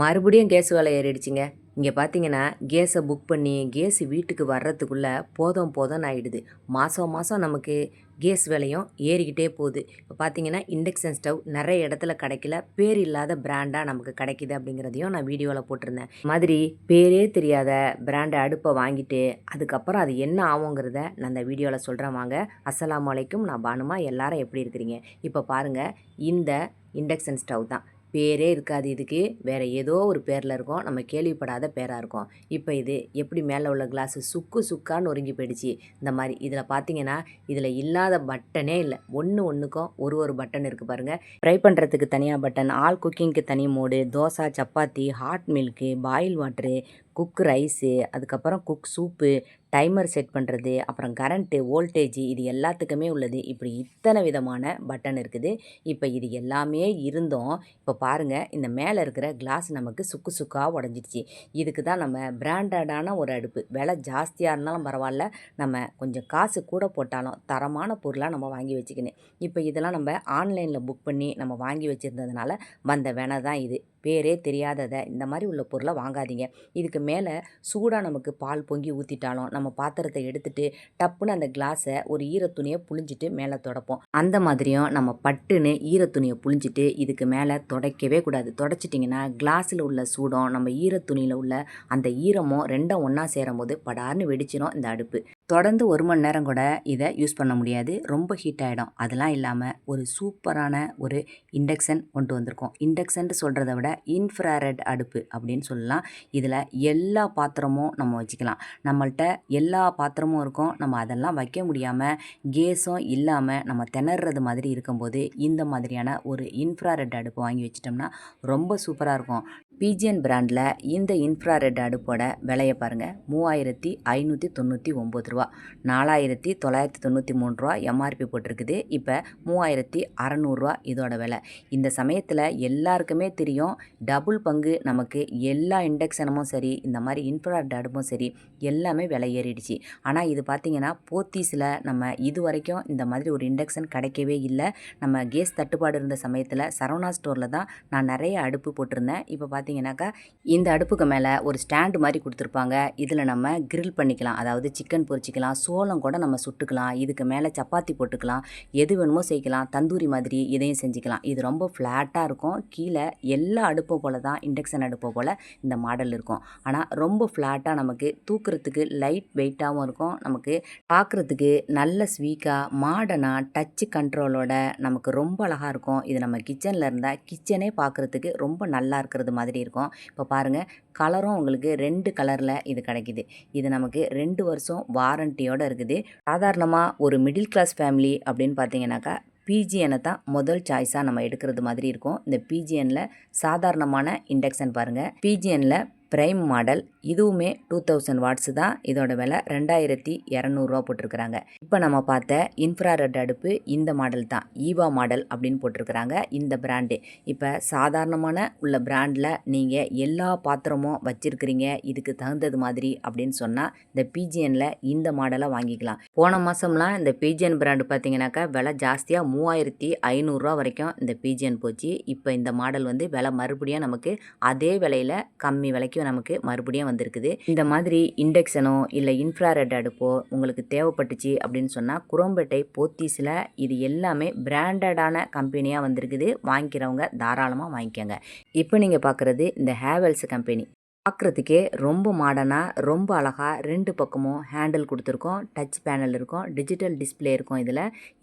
மறுபடியும் கேஸ் விலை ஏறிடுச்சுங்க. இங்கே பார்த்தீங்கன்னா, கேஸை புக் பண்ணி கேஸ் வீட்டுக்கு வர்றதுக்குள்ளே போதும் போதும்னு ஆயிடுது. மாதம் மாதம் நமக்கு கேஸ் விலையும் ஏறிக்கிட்டே போகுது. இப்போ பார்த்தீங்கன்னா, இண்டக்ஷன் ஸ்டவ் நிறைய இடத்துல கிடைக்கல. பேர் இல்லாத பிராண்டாக நமக்கு கிடைக்கிது அப்படிங்கிறதையும் நான் வீடியோவில் போட்டிருந்தேன். மாதிரி பேரே தெரியாத பிராண்ட் அடுப்பை வாங்கிட்டு அதுக்கப்புறம் அது என்ன ஆகுங்கிறத நான் அந்த வீடியோவில் சொல்கிறேன் வாங்க. அஸ்ஸலாமு அலைக்கும். நான் பானுமா. எல்லாரும் எப்படி இருக்கிறீங்க? இப்போ பாருங்கள், இந்த இண்டக்ஷன் ஸ்டவ் தான். பேரே இருக்காது இதுக்கு. வேறு ஏதோ ஒரு பேரில் இருக்கும். நம்ம கேள்விப்படாத பேராக இருக்கும். இப்போ இது எப்படி மேலே உள்ள கிளாஸு சுக்கு சுக்கான்னு நொறுங்கி போயிடுச்சு. இந்த மாதிரி இதில் பார்த்தீங்கன்னா, இதில் இல்லாத பட்டனே இல்லை. ஒன்றுக்கும் ஒரு பட்டன் இருக்குது பாருங்கள். ஃப்ரை பண்ணுறதுக்கு தனியாக பட்டன், ஆல் குக்கிங்க்கு தனி mode, dosa, chapati, hot milk, boil water, cook rice, அதுக்கப்புறம் குக் சூப்பு, டைமர் செட் பண்ணுறது, அப்புறம் கரண்ட்டு, வோல்டேஜு, இது எல்லாத்துக்குமே உள்ளது. இப்படி இத்தனை விதமான பட்டன் இருக்குது. இப்போ இது எல்லாமே இருந்தும் இப்போ பாருங்கள், இந்த மேலே இருக்கிற கிளாஸ் நமக்கு சுக்கு சுக்காக உடஞ்சிடுச்சு. இதுக்கு தான் நம்ம பிராண்டடான ஒரு அடுப்பு. விலை ஜாஸ்தியாக இருந்தாலும் பரவாயில்ல, நம்ம கொஞ்சம் காசு கூட போட்டாலும் தரமான பொருளாக நம்ம வாங்கி வச்சுக்கணும். இப்போ இதெல்லாம் நம்ம ஆன்லைனில் புக் பண்ணி நம்ம வாங்கி வச்சுருந்ததுனால வந்த வினை தான் இது. பேரே தெரியாததை இந்த மாதிரி உள்ள பொருளை வாங்காதீங்க. இதுக்கு மேலே சூடாக நமக்கு பால் பொங்கி ஊற்றிட்டாலும் நம்ம பாத்திரத்தை எடுத்துகிட்டு டப்புன்னு அந்த கிளாஸை ஒரு ஈரத்துணியை புழிஞ்சிட்டு மேலே துடைப்போம். அந்த மாதிரியும் நம்ம பட்டுன்னு ஈரத்துணியை புழிஞ்சிட்டு இதுக்கு மேலே துடைக்கவே கூடாது. துடைச்சிட்டிங்கன்னா கிளாஸில் உள்ள சூடம் நம்ம ஈரத்துணியில் உள்ள அந்த ஈரமும் ரெண்டும் ஒன்றா சேரும் போது படார்னு வெடிச்சிடும் இந்த அடுப்பு. தொடர்ந்து 1 மணி நேரம் கூட இதை யூஸ் பண்ண முடியாது. ரொம்ப ஹீட் ஆகிடும். அதெல்லாம் இல்லாமல் ஒரு சூப்பரான ஒரு இண்டக்ஷன் கொண்டு வந்திருக்கோம். இண்டக்ஷன் சொல்கிறத விட இன்ஃப்ராரெட் அடுப்பு அப்படின்னு சொல்லலாம். இதில் எல்லா பாத்திரமும் நம்ம வச்சுக்கலாம். நம்மள்ட்ட எல்லா பாத்திரமும் இருக்கும். நம்ம அதெல்லாம் வைக்க முடியாமல் கேஸும் இல்லாமல் நம்ம திணறது மாதிரி இருக்கும்போது இந்த மாதிரியான ஒரு இன்ஃப்ராரெட் அடுப்பு வாங்கி வச்சிட்டோம்னா ரொம்ப சூப்பராக இருக்கும். பிஜிஎன் பிராண்டில் இந்த இன்ஃப்ராரெட் அடுப்போட விலையை பாருங்கள். 3599 ரூபா. 4993 ரூபா எம்ஆர்பி போட்டிருக்குது. இப்போ 3600 இதோட விலை. இந்த சமயத்தில் எல்லாருக்குமே தெரியும், டபுள் பங்கு நமக்கு எல்லா இண்டக்ஷனும் சரி, இந்த மாதிரி இன்ஃப்ராரெட் அடுப்பும் சரி, எல்லாமே விலை ஏறிடுச்சு. ஆனால் இது பார்த்திங்கன்னா, போத்தீஸில் நம்ம இது வரைக்கும் இந்த மாதிரி ஒரு இண்டக்ஷன் கிடைக்கவே இல்லை. நம்ம கேஸ் தட்டுப்பாடு இருந்த சமயத்தில் சரவணா ஸ்டோரில் தான் நான் நிறைய அடுப்பு போட்டிருந்தேன். இப்போ பார்த்தீங்கன்னாக்கா, இந்த அடுப்புக்கு மேலே ஒரு ஸ்டாண்டு மாதிரி கொடுத்துருப்பாங்க. இதில் நம்ம கிரில் பண்ணிக்கலாம். அதாவது சிக்கன் பொரிச்சிக்கலாம், சோளம் கூட நம்ம சுட்டுக்கலாம். இதுக்கு மேலே சப்பாத்தி போட்டுக்கலாம், எது வேணுமோ செய்யலாம். தந்தூரி மாதிரி இதையும் செஞ்சுக்கலாம். இது ரொம்ப ஃப்ளாட்டாக இருக்கும். கீழே எல்லா அடுப்பை போல் தான் இண்டக்ஷன் அடுப்பை போல் இந்த மாடல் இருக்கும். ஆனால் ரொம்ப ஃப்ளாட்டாக நமக்கு தூக்குறதுக்கு லைட் வெயிட்டாகவும் இருக்கும். நமக்கு பார்க்குறதுக்கு நல்ல ஸ்வீக்காக மாடர்னாக டச்சு கண்ட்ரோலோட நமக்கு ரொம்ப அழகாக இருக்கும். இது நம்ம கிச்சனில் இருந்தால் கிச்சனே பார்க்குறதுக்கு ரொம்ப நல்லா இருக்கிறது மாதிரி இருக்கும். இப்போ பாருங்கள், கலரும் உங்களுக்கு 2 கலரில் இது கிடைக்கிது. இது நமக்கு 2 வருஷம் வாரண்டியோடு இருக்குது. சாதாரணமாக ஒரு மிடில் கிளாஸ் ஃபேமிலி அப்படின்னு பார்த்தீங்கன்னாக்கா பிஜிஎனை தான் முதல் சாய்ஸாக நம்ம எடுக்கிறது மாதிரி இருக்கும். இந்த பிஜிஎனில் சாதாரணமான இண்டக்ஷன் பாருங்கள். பிஜிஎனில் ப்ரைம் மாடல், இதுவுமே 2000 வாட்ஸு தான். இதோட விலை 2200 ரூபா போட்டிருக்கிறாங்க. இப்போ நம்ம பார்த்த இன்ஃப்ராரெட் அடுப்பு இந்த மாடல் தான். ஈவா மாடல் அப்படின்னு போட்டிருக்கிறாங்க இந்த பிராண்டு. இப்போ சாதாரணமான உள்ள பிராண்டில் நீங்கள் எல்லா பாத்திரமும் வச்சுருக்கிறீங்க, இதுக்கு தகுந்தது மாதிரி அப்படின்னு சொன்னால் இந்த பிஜிஎனில் இந்த மாடலை வாங்கிக்கலாம். போன மாதம்லாம் இந்த பிஜிஎன் பிராண்டு பார்த்தீங்கன்னாக்கா விலை ஜாஸ்தியாக 3500 ரூபா வரைக்கும் இந்த பிஜிஎன் போச்சு. இப்போ இந்த மாடல் வந்து விலை மறுபடியும் நமக்கு அதே விலையில் கம்மி விலைக்கு நமக்கு மறுபடியும் வந்திருக்குது. இந்த மாதிரி இண்டக்ஷனோ இல்லை இன்ஃப்ராரெட் அடுப்போ உங்களுக்கு தேவைப்பட்டுச்சு அப்படின்னு சொன்னால் குரோம்பேட்டை போத்தீஸில் இது எல்லாமே பிராண்டடான கம்பெனியாக வந்திருக்குது. வாங்கிக்கிறவங்க தாராளமாக வாங்கிக்கோங்க. இப்போ நீங்கள் பார்க்குறது இந்த ஹேவல்ஸ் கம்பெனி. பார்க்குறதுக்கே ரொம்ப மாடர்னாக ரொம்ப அழகாக 2 பக்கமும் ஹேண்டில் கொடுத்துருக்கோம். டச் பேனல் இருக்கும், டிஜிட்டல் டிஸ்பிளே இருக்கும்.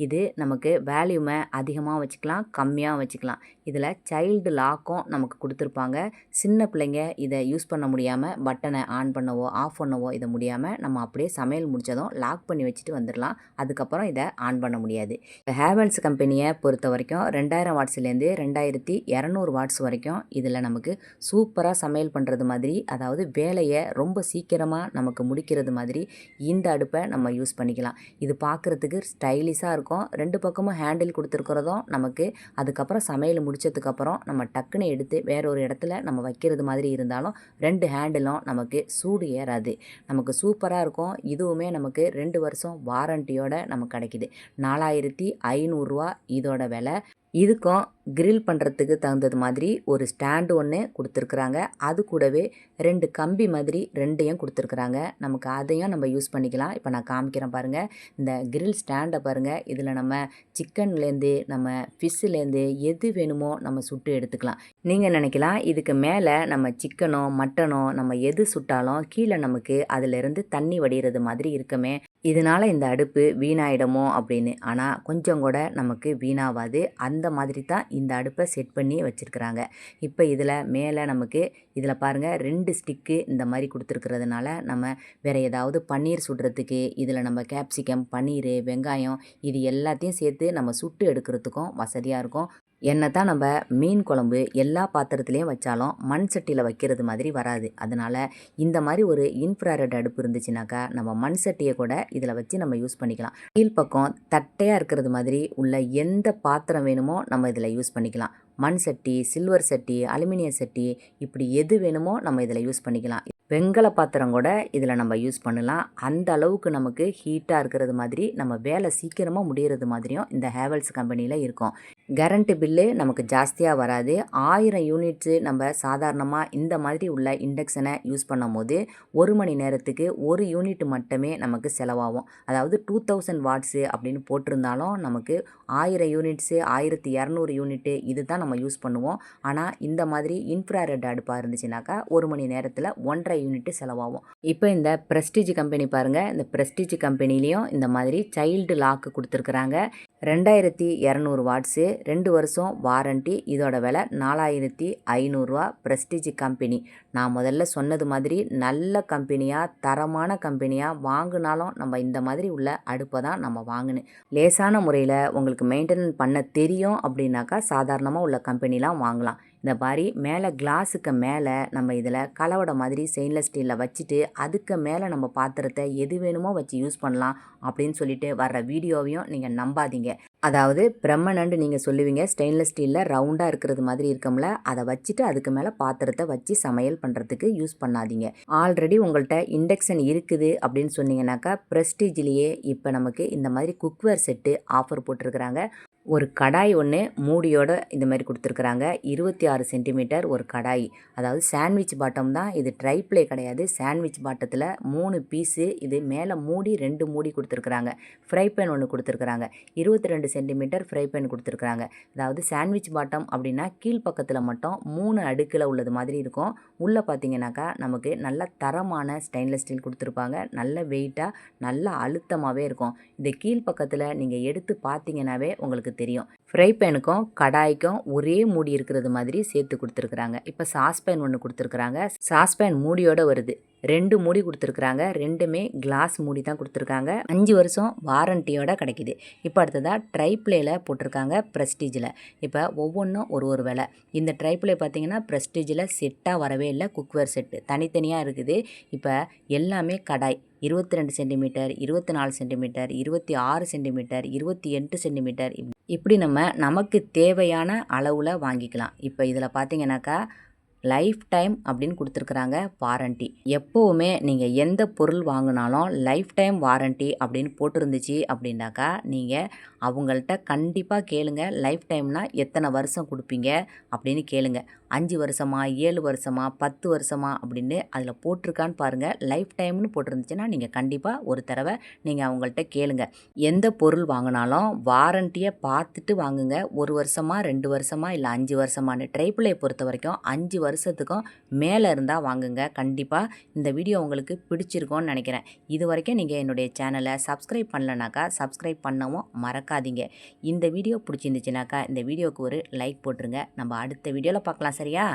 இது நமக்கு வேல்யூமை அதிகமாக வச்சுக்கலாம், கம்மியாக வச்சுக்கலாம். இதில் சைல்டு லாக்கும் நமக்கு கொடுத்துருப்பாங்க. சின்ன பிள்ளைங்க இதை யூஸ் பண்ண முடியாமல் பட்டனை ஆன் பண்ணவோ ஆஃப் பண்ணவோ இதை முடியாமல் நம்ம அப்படியே சமையல் முடித்ததும் லாக் பண்ணி வச்சுட்டு வந்துடலாம். அதுக்கப்புறம் இதை ஆன் பண்ண முடியாது. இப்போ ஹேவல்ஸ் கம்பெனியை பொறுத்த வரைக்கும் 2000 வாட்ஸ்லேருந்து 2200 வாட்ஸ் வரைக்கும் இதில் நமக்கு சூப்பராக சமையல் பண்ணுறது மாதிரி, அதாவது வேலையை ரொம்ப சீக்கிரமாக நமக்கு முடிக்கிறது மாதிரி இந்த அடுப்பை நம்ம யூஸ் பண்ணிக்கலாம். இது பார்க்குறதுக்கு ஸ்டைலிஷாக இருக்கும். 2 பக்கமும் ஹேண்டில் கொடுத்துருக்கிறதும் நமக்கு அதுக்கப்புறம் சமையல் முடித்ததுக்கப்புறம் நம்ம டக்குன்னு எடுத்து வேற ஒரு இடத்துல நம்ம வைக்கிறது மாதிரி இருந்தாலும் 2 ஹேண்டிலும் நமக்கு சூடு ஏறாது. நமக்கு சூப்பராக இருக்கும். இதுவுமே நமக்கு 2 வருஷம் வாரண்டியோட நமக்கு கிடைக்கிது. 4500 ரூபா இதோட விலை. இதுக்கும் கிரில் பண்ணுறதுக்கு தகுந்தது மாதிரி ஒரு ஸ்டாண்டு ஒன்று கொடுத்துருக்குறாங்க. அது கூடவே 2 கம்பி மாதிரி 2யும் கொடுத்துருக்குறாங்க. நமக்கு அதையும் நம்ம யூஸ் பண்ணிக்கலாம். இப்போ நான் காமிக்கிறேன் பாருங்கள். இந்த கிரில் ஸ்டாண்டை பாருங்கள். இதில் நம்ம சிக்கன்லேருந்து நம்ம ஃபிஷ்ஷுலேருந்து எது வேணுமோ நம்ம சுட்டு எடுத்துக்கலாம். நீங்கள் நினைக்கலாம் இதுக்கு மேலே நம்ம சிக்கனோ மட்டனோ நம்ம எது சுட்டாலும் கீழே நமக்கு அதிலிருந்து தண்ணி வடிகிறது மாதிரி இருக்குமே, இதனால் இந்த அடுப்பு வீணாயிடுமோ அப்படின்னு. ஆனால் கொஞ்சம் கூட நமக்கு வீணாகாது. அந்த மாதிரி தான் இந்த அடுப்பை செட் பண்ணி வச்சுருக்குறாங்க. இப்போ இதில் மேலே நமக்கு இதில் பாருங்கள் 2 ஸ்டிக்கு இந்த மாதிரி கொடுத்துருக்கிறதுனால நம்ம வேறு ஏதாவது பன்னீர் சுடுறதுக்கு இதில் நம்ம கேப்சிகம், பன்னீர், வெங்காயம் இது எல்லாத்தையும் சேர்த்து நம்ம சுட்டு எடுக்கிறதுக்கும் வசதியாக இருக்கும். தான் நம்ம மீன் குழம்பு எல்லா பாத்திரத்துலேயும் வச்சாலும் மண் சட்டியில் வைக்கிறது மாதிரி வராது. அதனால் இந்த மாதிரி ஒரு இன்ஃப்ராரெட் அடுப்பு இருந்துச்சுனாக்கா நம்ம மண் சட்டியை கூட இதில் வச்சு நம்ம யூஸ் பண்ணிக்கலாம். கீழ்ப்பக்கம் தட்டையாக இருக்கிறது மாதிரி உள்ள எந்த பாத்திரம் வேணுமோ நம்ம இதில் யூஸ் பண்ணிக்கலாம். மண் சட்டி, சில்வர் சட்டி, அலுமினிய சட்டி இப்படி எது வேணுமோ நம்ம இதில் யூஸ் பண்ணிக்கலாம். வெண்கல பாத்திரம் கூட இதில் நம்ம யூஸ் பண்ணலாம். அந்த அளவுக்கு நமக்கு ஹீட்டாக இருக்கிறது மாதிரி நம்ம வேலை சீக்கிரமாக முடிகிறது மாதிரியும் இந்த ஹேவல்ஸ் கம்பெனியில் இருக்கும். கரண்ட்டு பில்லு நமக்கு ஜாஸ்தியாக வராது. 1000 யூனிட்ஸு நம்ம சாதாரணமாக இந்த மாதிரி உள்ள இண்டக்ஷனை யூஸ் பண்ணும் போது 1 மணி நேரத்துக்கு 1 யூனிட் மட்டுமே நமக்கு செலவாகும். அதாவது 2000 வாட்ஸு அப்படின்னு போட்டிருந்தாலும் நமக்கு 1000 யூனிட்ஸு 1200 யூனிட்டு இது தான் நம்ம யூஸ் பண்ணுவோம். ஆனால் இந்த மாதிரி இன்ஃப்ராரெட் அடுப்பாக இருந்துச்சுனாக்கா 1 மணி நேரத்தில் 1.5 யூனிட்டு செலவாகும். இப்போ இந்த ப்ரெஸ்டீஜ் கம்பெனி பாருங்கள். இந்த ப்ரெஸ்டீஜ் கம்பெனிலையும் இந்த மாதிரி சைல்டு லாக்கு கொடுத்துருக்குறாங்க. 2200 வாட்ஸு, 2 வருஷம் வாரண்ட்டி. இதோட விலை 4500 ரூபா. Prestige company. நான் முதல்ல சொன்னது மாதிரி நல்ல கம்பெனியாக தரமான கம்பெனியாக வாங்கினாலும் நம்ம இந்த மாதிரி உள்ள அடுப்பை தான் நம்ம வாங்கணும். லேசான முறையில் உங்களுக்கு மெயின்டெனன்ஸ் பண்ண தெரியும் அப்படின்னாக்கா சாதாரணமாக உள்ள கம்பெனிலாம் வாங்கலாம். இந்த மாதிரி மேலே கிளாஸுக்கு மேலே நம்ம இதில் கலவடை மாதிரி ஸ்டெயின்லெஸ் ஸ்டீலில் வச்சுட்டு அதுக்கு மேலே நம்ம பாத்திரத்தை எது வேணுமோ வச்சு யூஸ் பண்ணலாம் அப்படின்னு சொல்லிட்டு வர்ற வீடியோவையும் நீங்கள் நம்பாதீங்க. அதாவது பிரம்மனண்டு நீங்கள் சொல்லுவீங்க ஸ்டெயின்லெஸ் ஸ்டீலில் ரவுண்டாக இருக்கிறது மாதிரி இருக்கும்ல, அதை வச்சுட்டு அதுக்கு மேலே பாத்திரத்தை வச்சு சமையல் பண்ணுறதுக்கு யூஸ் பண்ணாதீங்க. ஆல்ரெடி உங்கள்கிட்ட இண்டக்ஷன் இருக்குது அப்படின்னு சொன்னீங்கன்னாக்கா ப்ரெஸ்டீஜ்லேயே இப்போ நமக்கு இந்த மாதிரி குக்வேர் செட்டு ஆஃபர் போட்டிருக்கிறாங்க. ஒரு கடாய் ஒன்று மூடியோட இந்த மாதிரி கொடுத்துருக்குறாங்க. 26 சென்டிமீட்டர் ஒரு கடாய். அதாவது சாண்ட்விச் பாட்டம் தான் இது, ட்ரை ப்ளே கிடையாது. சாண்ட்விச் பாட்டத்தில் 3 பீஸு. இது மேலே மூடி 2 மூடி கொடுத்துருக்குறாங்க. ஃப்ரை பேன் ஒன்று கொடுத்துருக்குறாங்க. 22 சென்டிமீட்டர் ஃப்ரை பேன் கொடுத்துருக்குறாங்க. அதாவது சாண்ட்விச் பாட்டம் அப்படின்னா கீழ்ப்பக்கத்தில் மட்டும் 3 அடுக்கில் உள்ளது மாதிரி இருக்கும். உள்ளே பார்த்தீங்கன்னாக்கா நமக்கு நல்ல தரமான ஸ்டெயின்லெஸ் ஸ்டீல் கொடுத்துருப்பாங்க. நல்ல வெயிட்டாக நல்ல அழுத்தமாகவே இருக்கும். இந்த கீழ்ப்பக்கத்தில் நீங்கள் எடுத்து பார்த்தீங்கன்னாவே உங்களுக்கு தெரியும். ஃப்ரை பேனுக்கும் கடாய்க்கும் ஒரே மூடி இருக்கிறது மாதிரி சேர்த்து கொடுத்துருக்குறாங்க. இப்போ சாஸ்பேன் ஒன்று கொடுத்துருக்குறாங்க. சாஸ்பேன் மூடியோடு வருது. 2 மூடி கொடுத்துருக்குறாங்க. 2மே கிளாஸ் மூடி தான் கொடுத்துருக்காங்க. 5 வருஷம் வாரண்டியோட கிடைக்கிது. இப்போ அடுத்ததாக ட்ரை ப்ளேயில் போட்டிருக்காங்க ப்ரெஸ்டீஜில். இப்போ ஒவ்வொன்றும் ஒரு விலை. இந்த ட்ரை ப்ளே பார்த்தீங்கன்னா ப்ரெஸ்டீஜில் செட்டாக வரவே இல்லை. குக்வேர் செட்டு தனித்தனியாக இருக்குது. இப்போ எல்லாமே கடாய் 22 சென்டிமீட்டர், 24 சென்டிமீட்டர், 26 சென்டிமீட்டர், 28 சென்டிமீட்டர் இப்படி நமக்கு தேவையான அளவில் வாங்கிக்கலாம். இப்போ இதில் பார்த்தீங்கன்னாக்கா லைஃப் டைம் அப்படின்னு கொடுத்துருக்குறாங்க வாரண்ட்டி. எப்போவுமே நீங்கள் எந்த பொருள் வாங்கினாலும் லைஃப் டைம் வாரண்ட்டி அப்படின்னு போட்டிருந்துச்சு அப்படின்னாக்கா நீங்கள் அவங்கள்ட்ட கண்டிப்பாக கேளுங்க. லைஃப் டைம்னா எத்தனை வருஷம் கொடுப்பீங்க அப்படின்னு கேளுங்க. 5 வருஷமா, 7 வருஷமா, 10 வருஷமா அப்படின்னு அதில் போட்டிருக்கான்னு பாருங்கள். லைஃப் டைம்னு போட்டிருந்துச்சுன்னா நீங்கள் கண்டிப்பாக ஒரு தடவை நீங்கள் அவங்கள்ட்ட கேளுங்க. எந்த பொருள் வாங்கினாலும் வாரண்ட்டியை பார்த்துட்டு வாங்குங்க. 1 வருஷமா, 2 வருஷமா, இல்லை 5 வருஷமானு. ட்ரைபிளை பொறுத்த வரைக்கும் 5 வருஷத்துக்கும் மேலே இருந்தால் வாங்குங்க. கண்டிப்பாக இந்த வீடியோ உங்களுக்கு பிடிச்சிருக்கோன்னு நினைக்கிறேன். இது வரைக்கும் நீங்கள் என்னுடைய சேனலை சப்ஸ்கிரைப் பண்ணலனாக்கா சப்ஸ்கிரைப் பண்ணவும் மறக்காதீங்க. இந்த வீடியோ பிடிச்சிருந்துச்சுனாக்கா இந்த வீடியோவுக்கு ஒரு லைக் போட்டுருங்க. நம்ம அடுத்த வீடியோவில் பார்க்கலாம். சரியா?